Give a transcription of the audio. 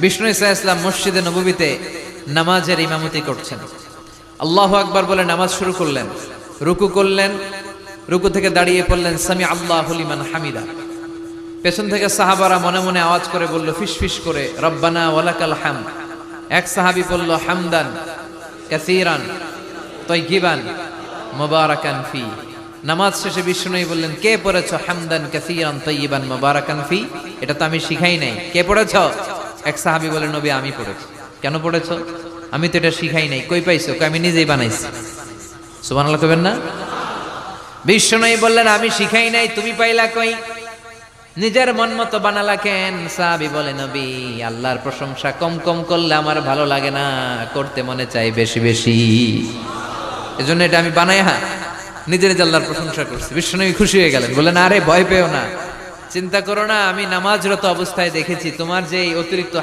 বিষ্ণু ঈসা ইসলাম মসজিদে নববীতে নামাজের ইমামতি করছেন। আল্লাহু আকবার বলে নামাজ শুরু করলেন, রুকু করলেন, রুকু থেকে দাঁড়িয়ে পড়লেন সামি আল্লাহু লিমান হামিদা। পেছন থেকে সাহাবারা মনে মনে আওয়াজ করে বলল ফিসফিস করে রব্বানা ওয়ালাকাল হামদ। এক সাহাবী বলল হামদান কাসীরান তাইয়িবান মুবারাকান ফি। নামাজ শেষে বিষ্ণুই বললেন কে পড়েছো হামদান কাসীরান তাইয়িবান মুবারাকান ফি? এটা তো আমি শিখাই নাই, কে পড়েছো? এক সাহাবী বলে নবী আমি পড়েছি। কেন পড়েছো? আমি তো এটা শিখাই নাই। কই পাইছো? আমি নিজেই বানাইছি। সুবহানাল্লাহ কইবেন না? বিষ্ণুই বললেন আমি শিখাই নাই, তুমি পাইলা কই? নিজের মন মতো বানালা কেন? সাহাবী বলে নবী আল্লাহর প্রশংসা কম কম করলে আমার ভালো লাগে না, করতে মনে চাই বেশি বেশি, এজন্য এটা আমি বানাইয়া নিজের আল্লাহর প্রশংসা করছি। বিষ্ণু খুশি হয়ে গেলেন, বললেন আরে ভয় পেও না, চিন্তা করো না, আমি নামাজরত অবস্থায় দেখেছি তোমার যে অতিরিক্ত